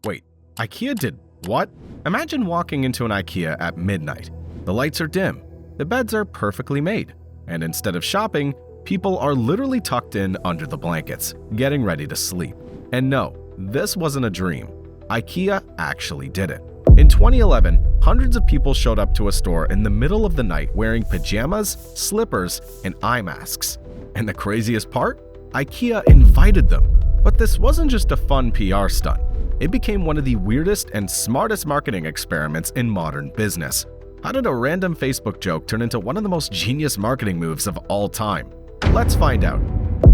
Wait, IKEA did what? Imagine walking into an IKEA at midnight. The lights are dim, the beds are perfectly made, and instead of shopping, people are literally tucked in under the blankets, getting ready to sleep. And no, this wasn't a dream. IKEA actually did it. In 2011, hundreds of people showed up to a store in the middle of the night wearing pajamas, slippers, and eye masks. And the craziest part? IKEA invited them. But this wasn't just a fun PR stunt. It became one of the weirdest and smartest marketing experiments in modern business. How did a random Facebook joke turn into one of the most genius marketing moves of all time? Let's find out.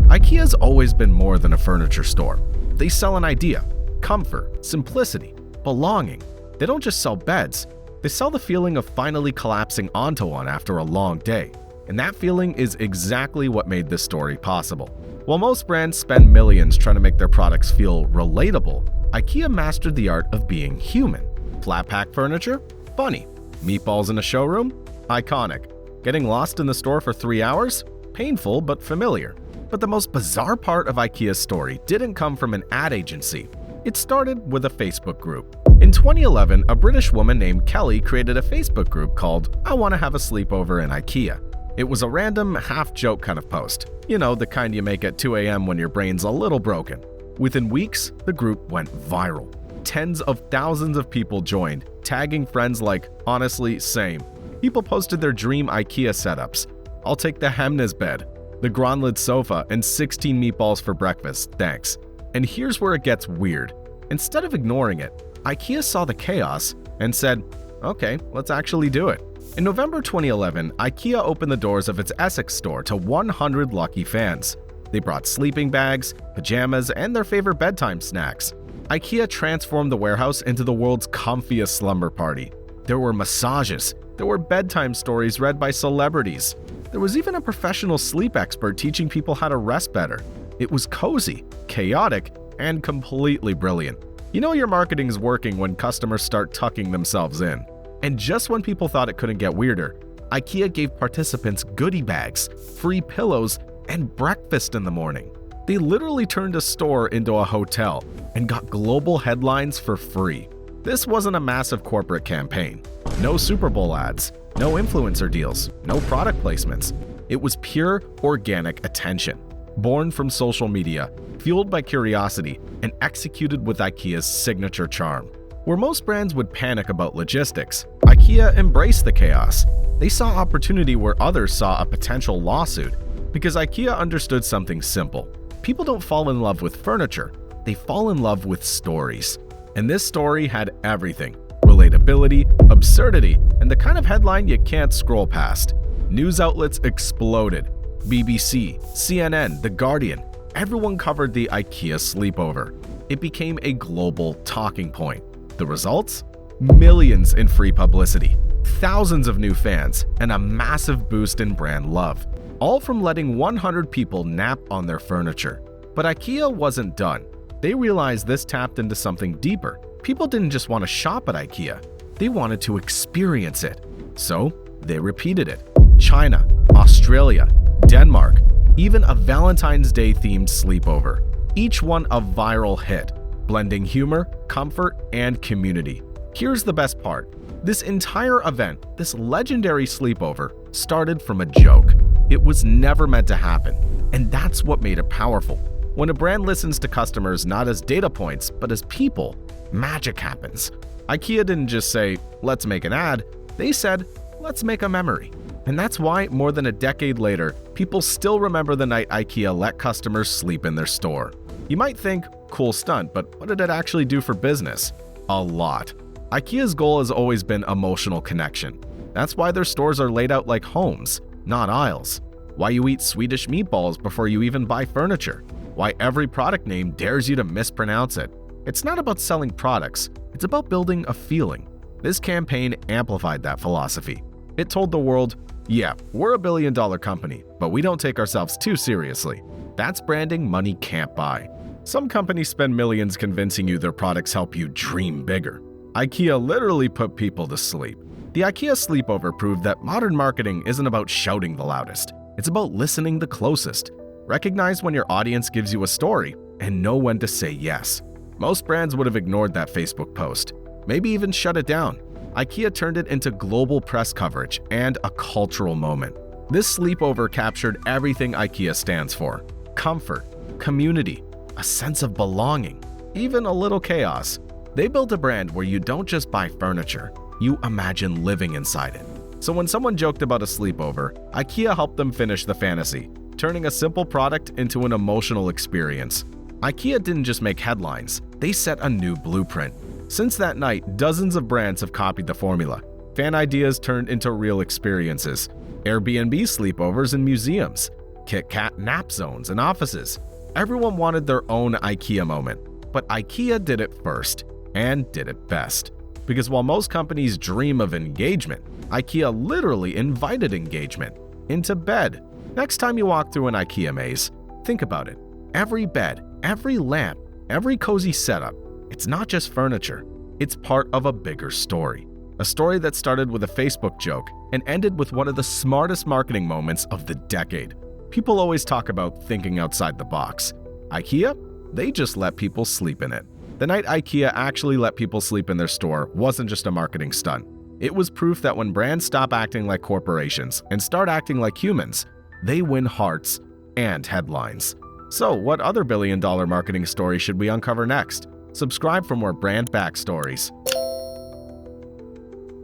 IKEA's always been more than a furniture store. They sell an idea, comfort, simplicity, belonging. They don't just sell beds, they sell the feeling of finally collapsing onto one after a long day. And that feeling is exactly what made this story possible. While most brands spend millions trying to make their products feel relatable, IKEA mastered the art of being human. Flat pack furniture? Funny. Meatballs in a showroom? Iconic. Getting lost in the store for 3 hours? Painful but familiar. But the most bizarre part of IKEA's story didn't come from an ad agency. It started with a Facebook group. In 2011, a British woman named Kelly created a Facebook group called I Want to Have a Sleepover in IKEA. It was a random, half-joke kind of post. You know, the kind you make at 2 a.m. when your brain's a little broken. Within weeks, the group went viral. Tens of thousands of people joined, tagging friends like, honestly, same. People posted their dream IKEA setups. I'll take the Hemnes bed, the Granlid sofa, and 16 meatballs for breakfast, thanks. And here's where it gets weird. Instead of ignoring it, IKEA saw the chaos and said, okay, let's actually do it. In November 2011, IKEA opened the doors of its Essex store to 100 lucky fans. They brought sleeping bags, pajamas, and their favorite bedtime snacks. IKEA transformed the warehouse into the world's comfiest slumber party. There were massages, there were bedtime stories read by celebrities. There was even a professional sleep expert teaching people how to rest better. It was cozy, chaotic, and completely brilliant. You know your marketing's working when customers start tucking themselves in. And just when people thought it couldn't get weirder, IKEA gave participants goodie bags, free pillows, and breakfast in the morning. They literally turned a store into a hotel and got global headlines for free. This wasn't a massive corporate campaign. No Super Bowl ads, no influencer deals, no product placements. It was pure, organic attention, born from social media, fueled by curiosity, and executed with IKEA's signature charm. Where most brands would panic about logistics, IKEA embraced the chaos. They saw opportunity where others saw a potential lawsuit, because IKEA understood something simple. People don't fall in love with furniture, they fall in love with stories. And this story had everything: relatability, absurdity, and the kind of headline you can't scroll past. News outlets exploded. BBC, CNN, The Guardian, everyone covered the IKEA sleepover. It became a global talking point. The results? Millions in free publicity, thousands of new fans, and a massive boost in brand love, all from letting 100 people nap on their furniture. But IKEA wasn't done. They realized this tapped into something deeper. People didn't just want to shop at IKEA, they wanted to experience it. So they repeated it. China, Australia, Denmark, even a Valentine's Day themed sleepover. Each one a viral hit, blending humor, comfort, and community. Here's the best part. This entire event, this legendary sleepover, started from a joke. It was never meant to happen, and that's what made it powerful. When a brand listens to customers not as data points, but as people, magic happens. IKEA didn't just say, let's make an ad, they said, let's make a memory. And that's why, more than a decade later, people still remember the night IKEA let customers sleep in their store. You might think, cool stunt, but what did it actually do for business? A lot. IKEA's goal has always been emotional connection. That's why their stores are laid out like homes, not aisles. Why you eat Swedish meatballs before you even buy furniture. Why every product name dares you to mispronounce it. It's not about selling products, it's about building a feeling. This campaign amplified that philosophy. It told the world, yeah, we're a billion-dollar company, but we don't take ourselves too seriously. That's branding money can't buy. Some companies spend millions convincing you their products help you dream bigger. IKEA literally put people to sleep. The IKEA Sleepover proved that modern marketing isn't about shouting the loudest. It's about listening the closest. Recognize when your audience gives you a story and know when to say yes. Most brands would have ignored that Facebook post, maybe even shut it down. IKEA turned it into global press coverage and a cultural moment. This sleepover captured everything IKEA stands for: comfort, community, a sense of belonging, even a little chaos. They built a brand where you don't just buy furniture, you imagine living inside it. So when someone joked about a sleepover, IKEA helped them finish the fantasy, turning a simple product into an emotional experience. IKEA didn't just make headlines, they set a new blueprint. Since that night, dozens of brands have copied the formula. Fan ideas turned into real experiences. Airbnb sleepovers in museums, Kit Kat nap zones in offices. Everyone wanted their own IKEA moment, but IKEA did it first and did it best. Because while most companies dream of engagement, IKEA literally invited engagement into bed. Next time you walk through an IKEA maze, think about it. Every bed, every lamp, every cozy setup, it's not just furniture, it's part of a bigger story. A story that started with a Facebook joke and ended with one of the smartest marketing moments of the decade. People always talk about thinking outside the box. IKEA? They just let people sleep in it. The night IKEA actually let people sleep in their store wasn't just a marketing stunt. It was proof that when brands stop acting like corporations and start acting like humans, they win hearts and headlines. So, what other billion-dollar marketing story should we uncover next? Subscribe for more brand backstories.